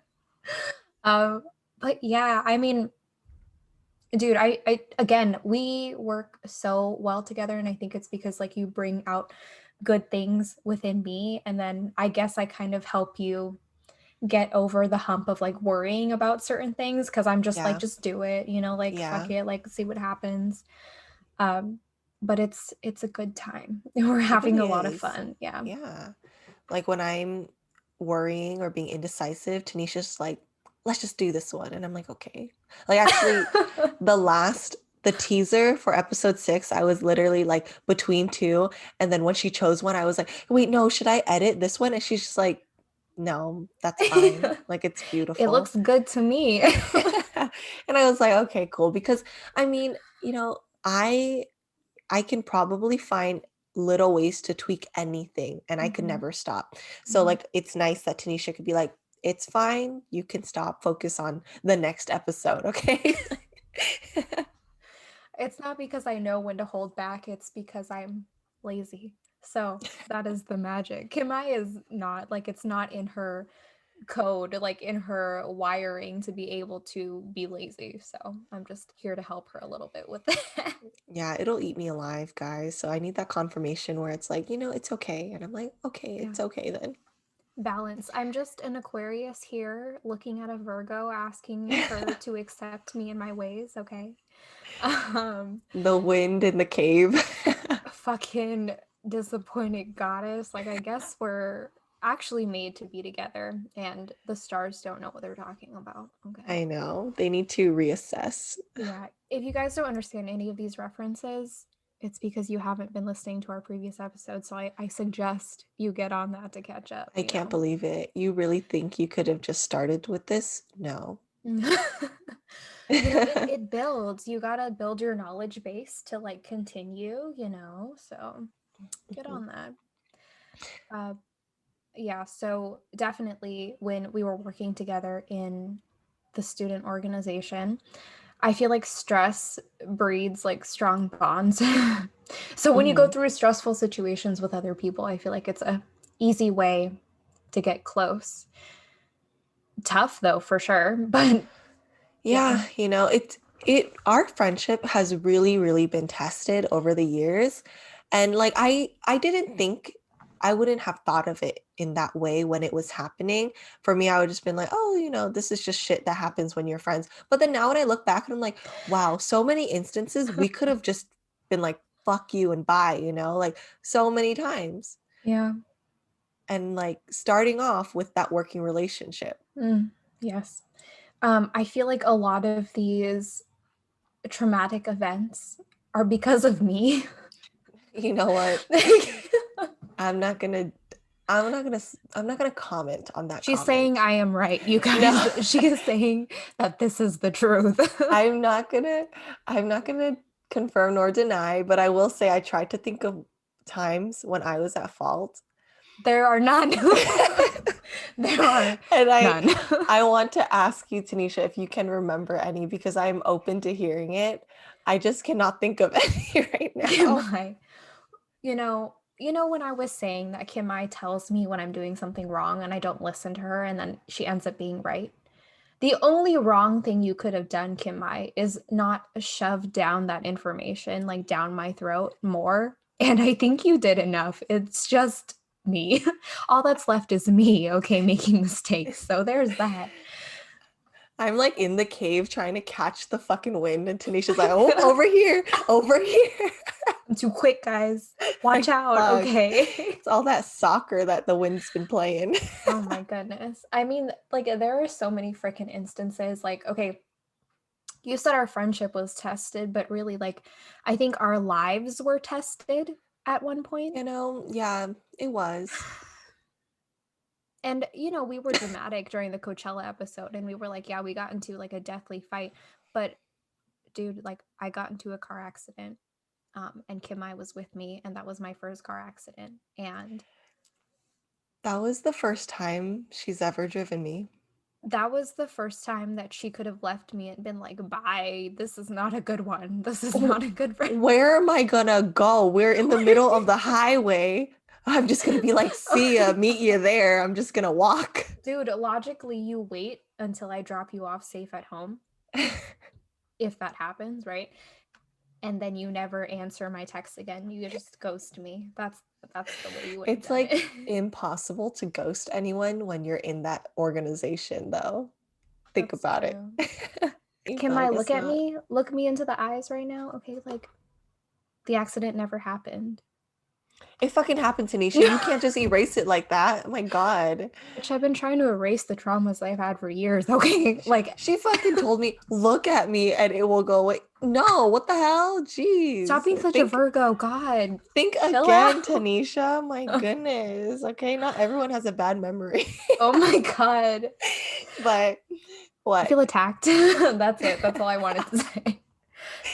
um but yeah, I mean, dude, I again, we work so well together, and I think it's because like you bring out good things within me, and then I guess I kind of help you get over the hump of like worrying about certain things because I'm just like Yeah. just do it, you know, like fuck Yeah. it, like see what happens. Um but it's a good time. We're It having a really lot of is. fun. Yeah. Yeah. Like, when I'm worrying or being indecisive, Tanisha's like, let's just do this one. And I'm like, okay. Like, actually, the teaser for episode 6, I was literally like between two. And then when she chose one, I was like, wait, no, should I edit this one? And she's just like, no, that's fine. Like, it's It beautiful. looks good to me. And I was like, okay, cool. Because I mean, I can probably find little ways to tweak anything, and I could Mhm, never stop. So mhm. like, it's nice that Tanisha could be like, it's fine, you can stop, focus on the next episode, okay? It's not because I know when to hold back, it's because I'm lazy. So that is the magic. Kimai is not like it's not in her code like in her wiring to be able to be lazy. So I'm just here to help her a little bit with that. Yeah, it'll eat me alive, guys. So I need that confirmation where it's like, it's okay. And I'm like, okay, Yeah. it's okay then. Balance. I'm just an Aquarius here looking at a Virgo asking her to accept me in my ways, okay? Um The wind in the cave. fucking disappointed goddess. Like I guess we're actually made to be together and the stars don't know what they're talking about. Okay. I know. They need to reassess. Yeah. If you guys don't understand any of these references, it's because you haven't been listening to our previous episodes. So I suggest you get on that to catch up, I can't believe it. You really think you could have just started with this? No. It builds. You gotta build your knowledge base to like continue, so get on that. Uh, yeah, so definitely when we were working together in the student organization, I feel like stress breeds like strong bonds. So when you go Mhm. through stressful situations with other people, I feel like it's a easy way to get close. Tough though, for sure, but yeah. Yeah, our friendship has really, really been tested over the years. And like I didn't think I wouldn't have thought of it in that way when it was happening. For me, I would just been like, oh, this is just shit that happens when you're friends. But then now when I look back and I'm like, wow, so many instances we could have just been like, fuck you and bye, like so many times. Yeah. And like starting off with that working relationship. Yes. I feel like a lot of these traumatic events are because of me. You know what? I'm not gonna I'm not gonna comment on that She's saying comment. I am right, you No, guys. She is saying that this is the truth. I'm not gonna confirm nor deny, but I will say I tried to think of times when I was at fault. There are none. There are And none. I want to ask you, Tanisha, if you can remember any because I'm open to hearing it. I just cannot think of any right now. Kim-MAI. When I was saying that Kim-MAI tells me when I'm doing something wrong and I don't listen to her and then she ends up being right. The only wrong thing you could have done, Kim-MAI, is not shove down that information like down my throat more. And I think you did enough. It's just me. All that's left is me, okay, making mistakes. So there's that. I'm like in the cave trying to catch the fucking wind, and Tanisha's like, oh, over here, over here. I'm too quick, guys. Watch Like, out, fuck. okay? It's all that soccer that the wind's been playing. Oh my goodness. I mean, like, there are so many freaking instances. Like, okay, you said our friendship was tested, but really, like, I think our lives were tested at one point. Yeah, it was. And, we were dramatic during the Coachella episode, and we were like, yeah, we got into like a deathly fight. But, dude, like, I got into a car accident, and Kim-MAI was with me, and that was my first car accident. And That was the first time she's ever driven me. that was the first time that she could have left me and been like, bye, this is not a good one. This is not a good friend. Where am I gonna go? We're in the middle of the highway. I'm just gonna be like, see ya, meet you there. I'm just gonna walk. Dude, logically, you wait until I drop you off safe at home, if that happens, right? And then you never answer my text again. You just ghost me. That's the way you would have It's done like it. impossible to ghost anyone when you're in that organization, though. Think That's about it. true. But Can I I guess look at not. me? Look me into the eyes right now? Okay, like the accident never happened. It fucking happened, Tanisha. You can't just erase it like that. Oh my God. Which I've been trying to erase the traumas I've had for years, okay? Like, She fucking told me, look at me and it will go away. No, what the hell? stop Jeez. being such a Virgo. God, Think chill again, out. Tanisha. My goodness. Okay, not everyone has a bad memory. Oh my God. But I what? feel attacked. That's it. That's all I wanted to say.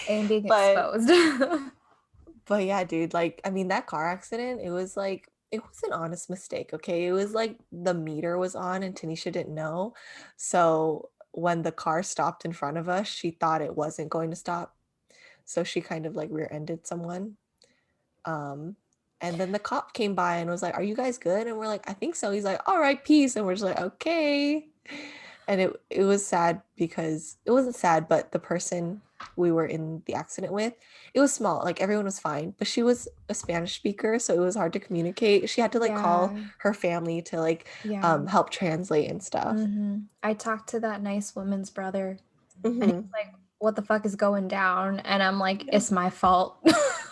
I am being But exposed. but yeah, dude, like I mean that car accident, it was an honest mistake, okay? It was like the meter was on and Tanisha didn't know. So when the car stopped in front of us, she thought it wasn't going to stop. So she kind of like rear-ended someone. Um And then the cop came by and was like, "Are you guys good?" And we're like, "I think so." He's like, "All right, peace." And we're just like, "Okay." And it was sad because it wasn't sad, but the person we were in the accident with, it was small. Like everyone was fine, but she was a Spanish speaker, so it was hard to communicate. She had to like call Yeah. her family to like Yeah. help translate and stuff. I talked to that nice woman's brother, and he's Hmm. like, "What the fuck is going down?" And I'm like, Yeah. "It's my fault.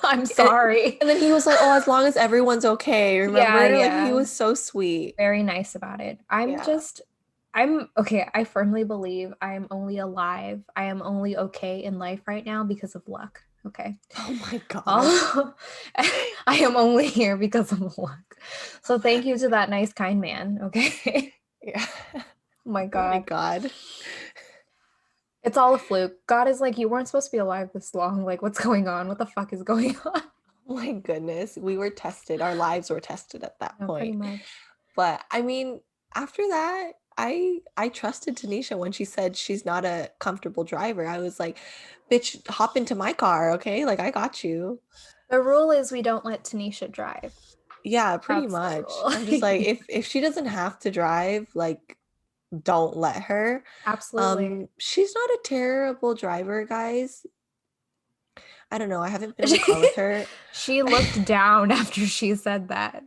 I'm And, sorry." and then he was like, "Oh, as long as everyone's okay." Yeah, Remember? Like he yeah. was so sweet. Very nice about it. Yeah. I'm okay. I firmly believe I am only alive. I am only okay in life right now because of luck. Okay. Oh my God. Oh, I am only here because of luck. So thank you to that nice, kind man. Okay. Yeah. Oh my Oh my God. God. It's all a fluke. God is like, you weren't supposed to be alive this long. Like, what's going on? What the fuck is going on? Oh my goodness. We were tested. Our lives were tested at that No, pretty point. much. But I mean, after that, I trusted Tanisha when she said she's not a comfortable driver. I was like, bitch, hop into my car, okay? Like I got you. The rule is we don't let Tanisha drive. Yeah, pretty That's the much. rule. I'm just like, if she doesn't have to drive, like don't let her. Absolutely. She's not a terrible driver, guys. I don't know. I haven't been in a car with her. She looked down after she said that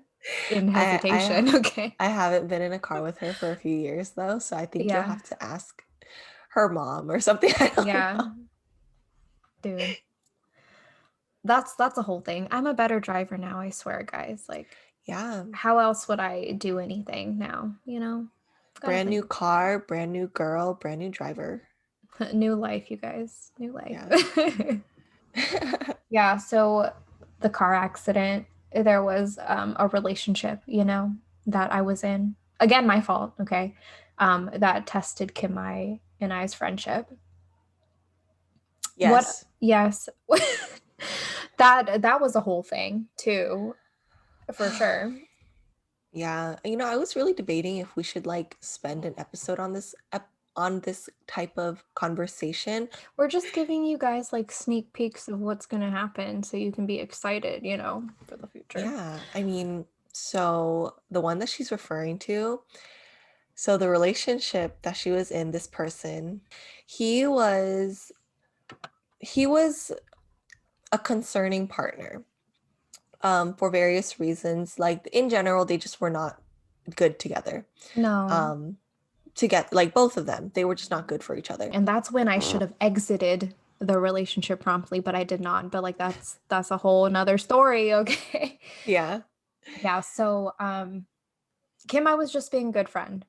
in I I hesitation. Okay. I haven't been in a car with her for a few years though, so I think you'll Yeah. have to ask her mom or something. I don't Yeah. know. Dude. That's a whole thing. I'm a better driver now, I swear, guys. Like, Yeah. how else would I do anything now? You know? Gotta Brand new think. car, brand new girl, brand new driver. New life, you guys. New life. Yeah. Yeah, so the car accident, there was a relationship, that I was in. Again, my fault, okay? That tested Kim-MAI and I's friendship. What? Yes. Yes. That was a whole thing too, for sure. Yeah. I was really debating if we should like spend an episode on this type of conversation. We're just giving you guys like sneak peeks of what's going to happen so you can be excited, for the future. Yeah. I mean, so the one that she's referring to, so the relationship that she was in, this person, he was he was a concerning partner for various reasons. Like in general, they just were not good together. No. Um, to get like both of them, they were just not good for each other. And that's when I should have exited the relationship promptly, but I did not. But like that's a whole another story, okay? Yeah. Yeah, so Kim, I was just being a good friend.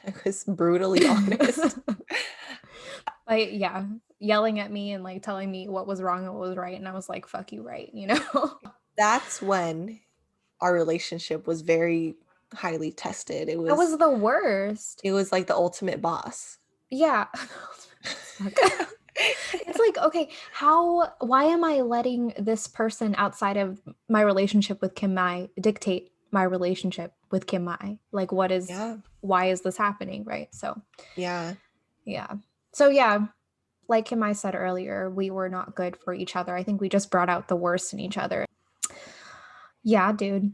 I was brutally honest. Like, yeah, yelling at me and like telling me what was wrong and what was right. And I was like, fuck you, right, That's when our relationship was very highly tested. It That was was the worst. it was like the ultimate boss. Yeah. It's like, okay, why am I letting this person outside of my relationship with Kim-MAI dictate my relationship with Kim-MAI? Like, Yeah. why is this happening? Right. So, Yeah. yeah. So, yeah, like Kim-MAI said earlier, we were not good for each other. I think we just brought out the worst in each other. Yeah, dude.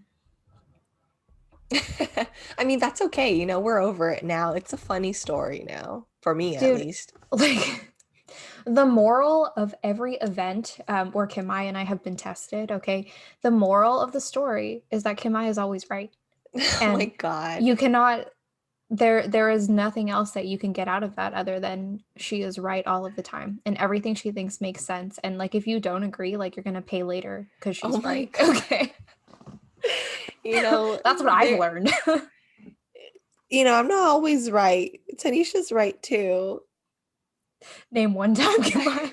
I mean, that's okay. We're over it now. It's a funny story now, for me at Dude, least. like, the moral of every event where Kim-MAI and I have been tested, okay, the moral of the story is that Kim-MAI is always right. Oh my And God. you cannot there is nothing else that you can get out of that other than she is right all of the time and everything she thinks makes sense. And like if you don't agree, like you're gonna pay later because Oh she's my right. God. Okay. You know, That's what I've there, learned. I'm not always right. Tanisha's right too. Name one time, Kim-MAI.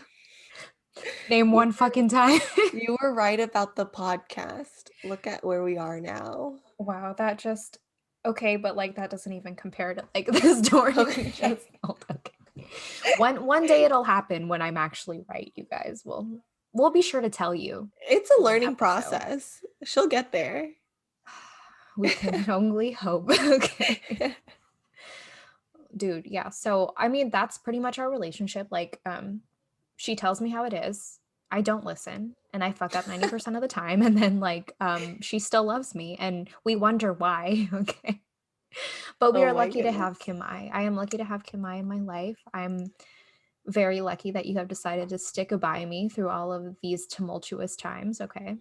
Name You, one fucking time. you were right about the podcast. Look at where we are now. Wow, that just okay, but like that doesn't even compare to like the story we Okay. just told. Okay. One day it'll happen when I'm actually right, you guys. We'll be sure to tell you It's a in an learning episode. process. She'll get there. We can only hope. Okay. Dude, yeah. So I mean that's pretty much our relationship. Like, she tells me how it is. I don't listen and I fuck up 90% of the time. And then like she still loves me and we wonder why. Okay. But we Oh are my lucky to have goodness. KIM-MAI. I am lucky to have KIM-MAI in my life. I'm very lucky that you have decided to stick by me through all of these tumultuous times. Okay.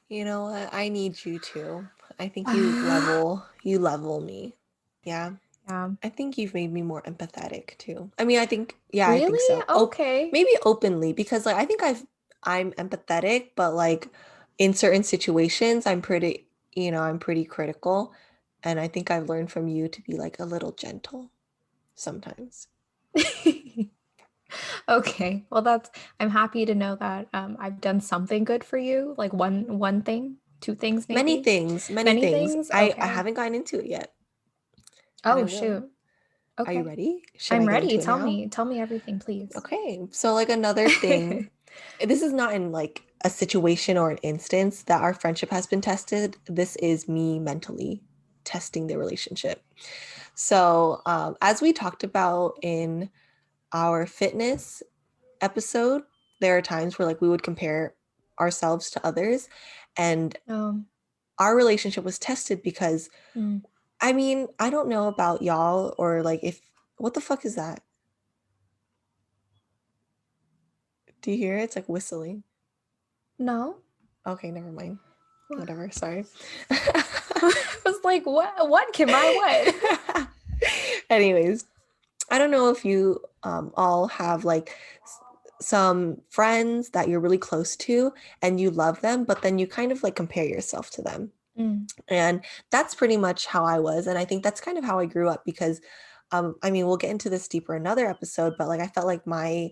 You know what? I need you too. I think you level me. Yeah. Yeah. I think you've made me more empathetic too. I mean, I think Really? so. Okay. Maybe openly because like I think I'm empathetic, but like in certain situations I'm pretty critical, and I think I've learned from you to be like a little gentle sometimes. Okay. Well, I'm happy to know that I've done something good for you, like one thing, two things Many maybe. things, many Many things. things? I Okay. haven't gotten into it yet, and I Oh, will. shoot. Are you Okay. ready? Should I'm I get ready. into it now? Tell me everything, please. Okay. So like another thing, this is not in like a situation or an instance that our friendship has been tested. This is me mentally testing the relationship. So, as we talked about in our fitness episode, there are times where like we would compare ourselves to others, and Oh. our relationship was tested because Mm. I mean, I don't know about y'all or like if what the fuck is that? Do you hear it? It's like whistling. No? Okay, never mind. Whatever, sorry. I was like, what can I what? Anyways, I don't know if you all have like some friends that you're really close to and you love them, but then you kind of like compare yourself to them. Mm. And that's pretty much how I was. And I think that's kind of how I grew up because I mean, we'll get into this deeper in another episode, but like I felt like my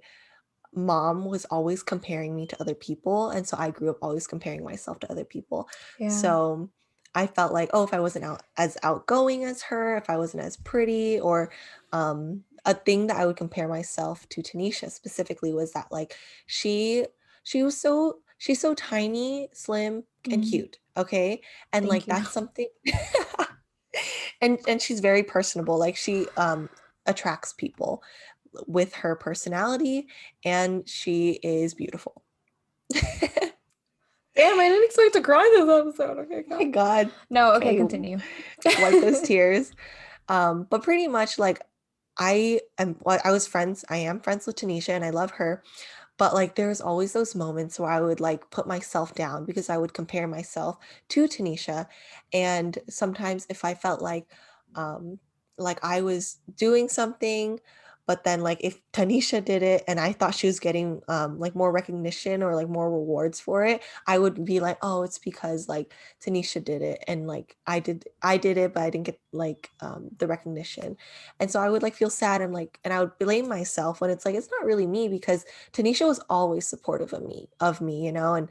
mom was always comparing me to other people. And so I grew up always comparing myself to other people. Yeah. So I felt like, oh, if I wasn't as outgoing as her, if I wasn't as pretty, or a thing that I would compare myself to Tanisha specifically was that like she she's so tiny, slim, and Mm. cute. Okay. And Thank like you. that's something and she's very personable. Like she attracts people with her personality, and she is beautiful. Damn, I didn't expect to cry this episode. Okay, Oh my go. God. No, okay, Okay, continue. wipe those tears. But pretty much like I am friends with Tanisha and I love her. But like there's always those moments where I would like put myself down because I would compare myself to Tanisha. And sometimes if I felt um like I was doing something, but then like if Tanisha did it and I thought she was getting like more recognition or like more rewards for it, I would be like, oh, it's because like Tanisha did it and like I did it, but I didn't get like the recognition. And so I would like feel sad and like and I would blame myself when it's like it's not really me because Tanisha was always supportive of me, you know, and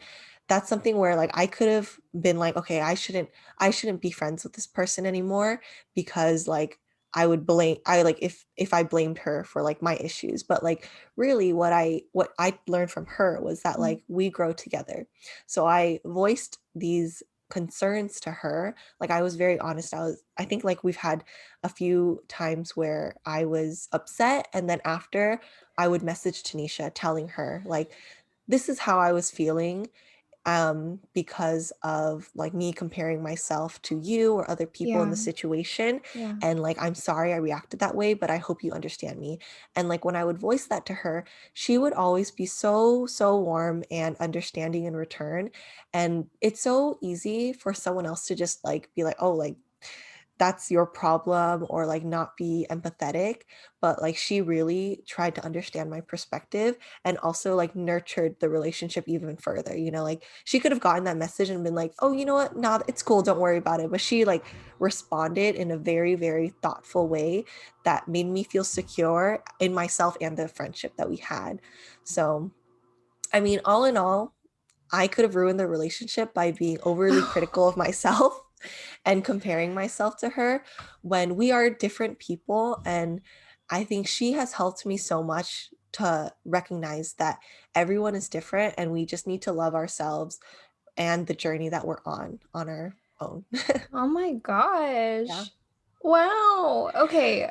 that's something where like I could have been like, okay, I shouldn't be friends with this person anymore because like I like if I blamed her for like my issues, but like really what I learned from her was that Mm. like we grow together. So I voiced these concerns to her. Like I was very honest. I think like we've had a few times where I was upset and then after I would message Tanisha telling her like this is how I was feeling because of like me comparing myself to you or other people in Yeah, the situation, yeah. and like I'm sorry I reacted that way, but I hope you understand me. And like when I would voice that to her, she would always be so warm and understanding in return. And it's so easy for someone else to just like be like, oh, like that's your problem or like not be empathetic, but like she really tried to understand my perspective and also like nurtured the relationship even further, you know, like she could have gotten that message and been like, oh, you know what, nah, it's cool, don't worry about it, but she like responded in a very thoughtful way that made me feel secure in myself and the friendship that we had. So I mean, all in all, I could have ruined the relationship by being overly critical of myself and comparing myself to her when we are different people. And I think she has helped me so much to recognize that everyone is different and we just need to love ourselves and the journey that we're on our own. Oh my Yeah. gosh. Wow. Okay.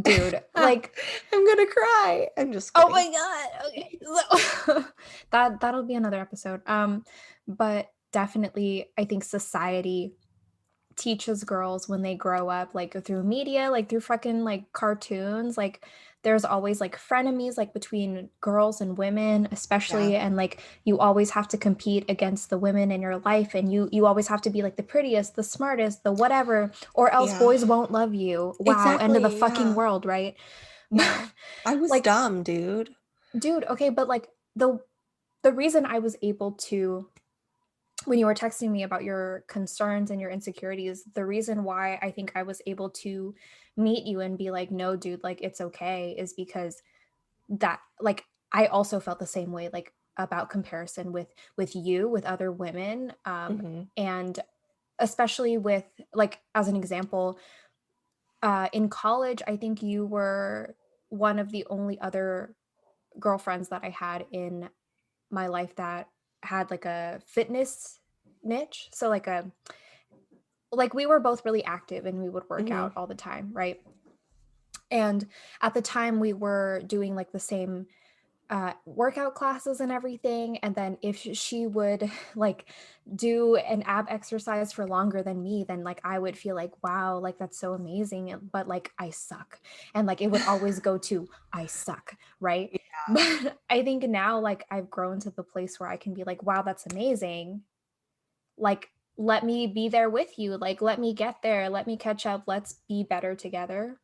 dude, like, I'm gonna cry. I'm just oh kidding. my god. Okay. So that'll be another episode. But definitely I think society teaches girls when they grow up, like through media, like through fucking like cartoons, like there's always like frenemies like between girls and women Yeah. especially, and like you always have to compete against the women in your life, and you always have to be like the prettiest, the smartest, the whatever, or else Yeah. boys won't love you. Wow, end of the Exactly. fucking Yeah. world, right? Yeah. I was Like, dumb, dude. dude, okay, but like the reason I was able to, when you were texting me about your concerns and your insecurities, the reason why I think I was able to meet you and be like, no, dude, like it's okay, is because that, like, I also felt the same way, like about comparison with you, with other women. Hmm. And especially with, like, as an example, in college, I think you were one of the only other girlfriends that I had in my life that had like a fitness niche. So like we were both really active and we would work Hmm. out all the time, right? And at the time we were doing like the same workout classes and everything. And then if she would like do an ab exercise for longer than me, then like I would feel like, wow, like that's so amazing. But like I suck. And like it would always go to I suck, right? But I think now like I've grown to the place where I can be like, wow, that's amazing. Like, let me be there with you. Like, let me get there. Let me catch up. Let's be better together.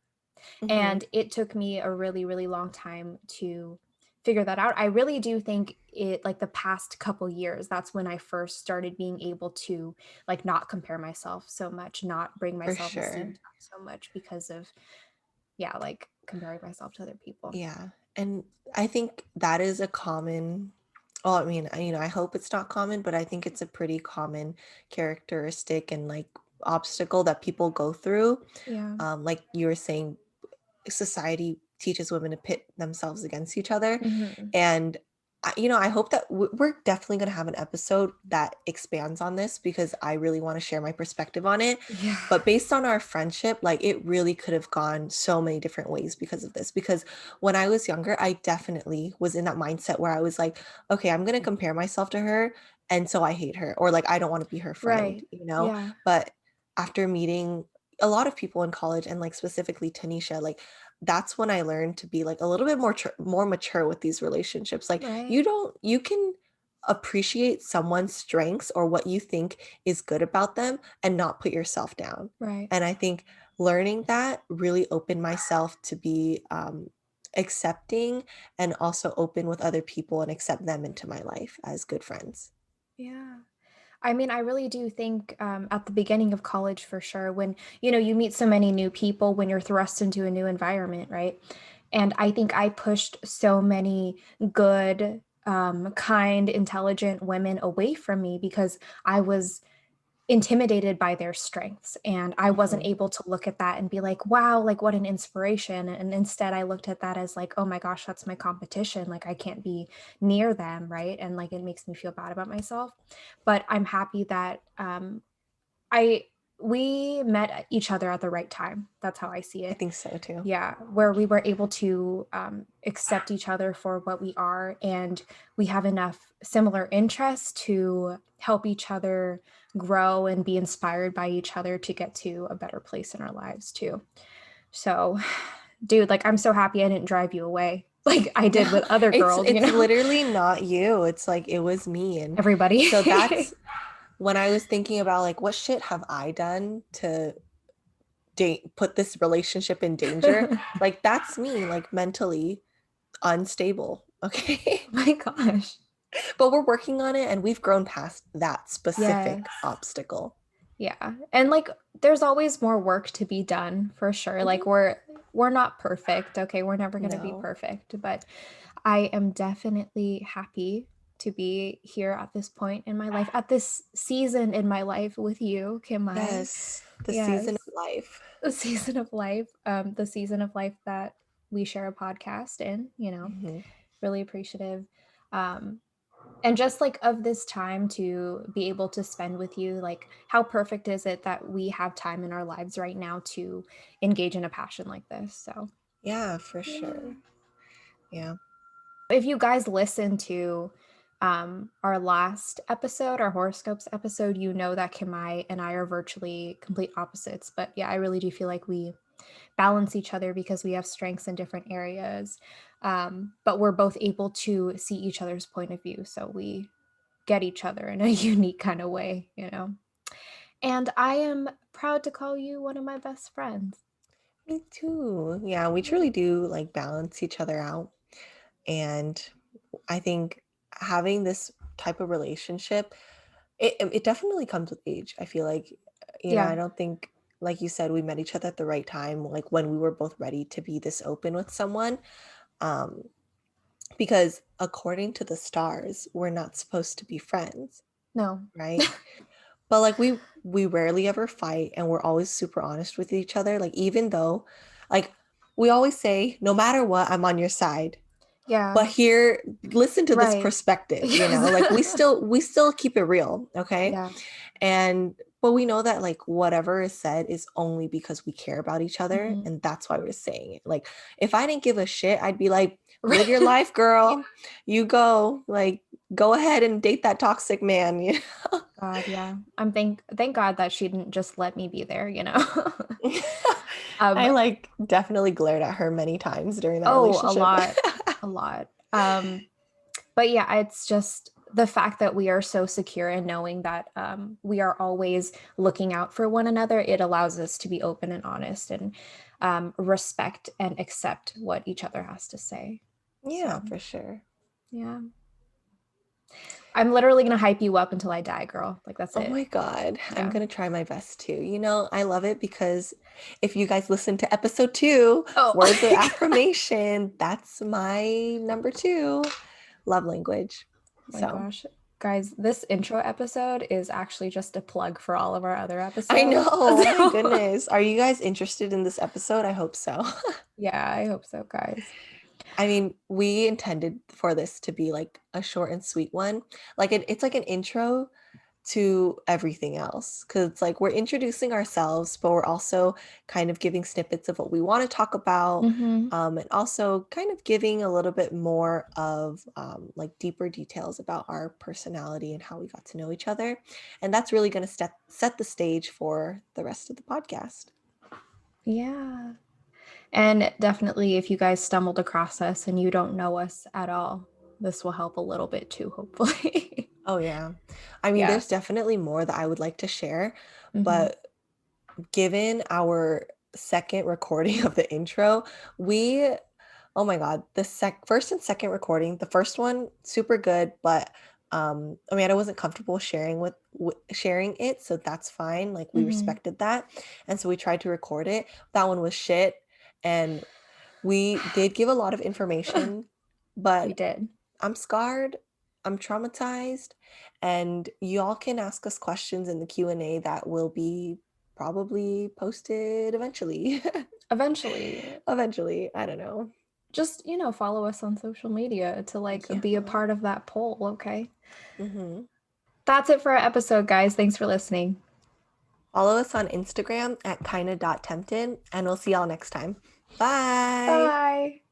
Hmm. And it took me a really, really long time to figure that out. I really do think it, like the past couple years, that's when I first started being able to like not compare myself so much, not bring my For self-esteem sure. down so much because of, yeah, like comparing myself to other people. Yeah. And I think that is a common, well, I mean, I hope it's not common, but I think it's a pretty common characteristic and like obstacle that people go through. Yeah. Like you were saying, society teaches women to pit themselves against each other. Hmm. And I hope that we're definitely going to have an episode that expands on this because I really want to share my perspective on it. Yeah. But based on our friendship, like it really could have gone so many different ways because of this. Because when I was younger, I definitely was in that mindset where I was like, okay, I'm going to compare myself to her. And so I hate her, or like I don't want to be her friend, Right. you know? Yeah. But after meeting a lot of people in college and like specifically Tanisha, like that's when I learned to be like a little bit more mature with these relationships. Like Right. you can appreciate someone's strengths or what you think is good about them and not put yourself down. Right. And I think learning that really opened myself to be accepting and also open with other people and accept them into my life as good friends. Yeah. I mean, I really do think at the beginning of college, for sure, when you meet so many new people, when you're thrust into a new environment, right? And I think I pushed so many good, kind, intelligent women away from me because I was intimidated by their strengths, and I wasn't Mhm. able to look at that and be like, wow, like what an inspiration. And instead I looked at that as like, oh my gosh, that's my competition, like I can't be near them, right? And like it makes me feel bad about myself. But I'm happy that I we met each other at the right time. That's how I see I it. think so too. Yeah, where we were able to accept each other for what we are, and we have enough similar interests to help each other grow and be inspired by each other to get to a better place in our lives too. So, dude, like I'm so happy I didn't drive you away like I did No, with other it's girls, it's literally not you. It's like it was me. And everybody. so that's when I was thinking about like what shit have I done to put this relationship in danger? Like that's me, like mentally unstable. Okay. My gosh. But we're working on it and we've grown past that specific Yes. obstacle. Yeah. And like there's always more work to be done for sure. Like Mhm. we're not perfect. Okay, we're never going to be No. perfect, but I am definitely happy to be here at this point in my life, at this season in my life with you, Kim-MAI. Yes. The season of Yes. life. The season of life, the season of life that we share a podcast in, Mhm. really appreciative. Um and just like of this time to be able to spend with you, like how perfect is it that we have time in our lives right now to engage in a passion like this? So Yeah, for sure. Yeah. If you guys listen to our last episode, our horoscopes episode, you know that Kim-MAI and I are virtually complete opposites. But yeah, I really do feel like we balance each other because we have strengths in different areas. But we're both able to see each other's point of view. So we get each other in a unique kind of way, you know. And I am proud to call you one of my best friends. Me too. Yeah, we truly do like balance each other out. And I think having this type of relationship, it definitely comes with age. I feel like, Yeah. I don't think, like you said, we met each other at the right time, like when we were both ready to be this open with someone. Um, because according to the stars, we're not supposed to be friends, No. right? But like we rarely ever fight, and we're always super honest with each other. Like even though, like we always say, no matter what, I'm on your side. Yeah. But here, listen to this Right. perspective, Yes. like we still keep it real, okay? Yeah. And but we know that like whatever is said is only because we care about each other, Mhm. and that's why we're saying it. Like if I didn't give a shit, I'd be like, live your Right. life, Yeah. girl. You go, like go ahead and date that toxic man. God, yeah. I'm thank God that she didn't just let me be there, you know. um I like definitely glared at her many times during that oh, relationship. a lot. But yeah, it's just the fact that we are so secure in knowing that we are always looking out for one another. It allows us to be open and honest and respect and accept what each other has to say. Yeah, So for sure. yeah, I'm literally gonna hype you up until I die, girl. Like that's Oh it. my God. I'm Yeah. going to try my best too. I love it because if you guys listen to episode 2, Oh words of affirmation, that's my number 2 love language. my So gosh. Guys, this intro episode is actually just a plug for all of our other I episodes. know. Oh my So, goodness. Are you guys interested in this episode? I hope so. yeah, I hope so, guys. I mean, we intended for this to be like a short and sweet one. Like it's like an intro to everything else, because it's like we're introducing ourselves, but we're also kind of giving snippets of what we want to talk about, Hmm. and also kind of giving a little bit more of like deeper details about our personality and how we got to know each other. And that's really going to set the stage for the rest of the podcast. Yeah. And definitely, if you guys stumbled across us and you don't know us at all, this will help a little bit too, hopefully. Oh, yeah. I mean, Yeah. there's definitely more that I would like to share, Hmm. but given our second recording of the intro, we oh my God, the first and second recording, the first one super good, but Amanda wasn't comfortable sharing it, so that's fine. Like we Hmm. respected that, and so we tried to record it. That one was shit, and we did give a lot of information, We but did. I'm scarred. I'm traumatized, and y'all can ask us questions in the Q&A that will be probably posted eventually. Eventually, Eventually, I don't know. just, follow us on social media to like Yeah. be a part of that poll, okay? Hmm. That's it for our episode, guys. Thanks for listening. Follow us on Instagram at kinda.tempted, and we'll see y'all next time. Bye. Bye.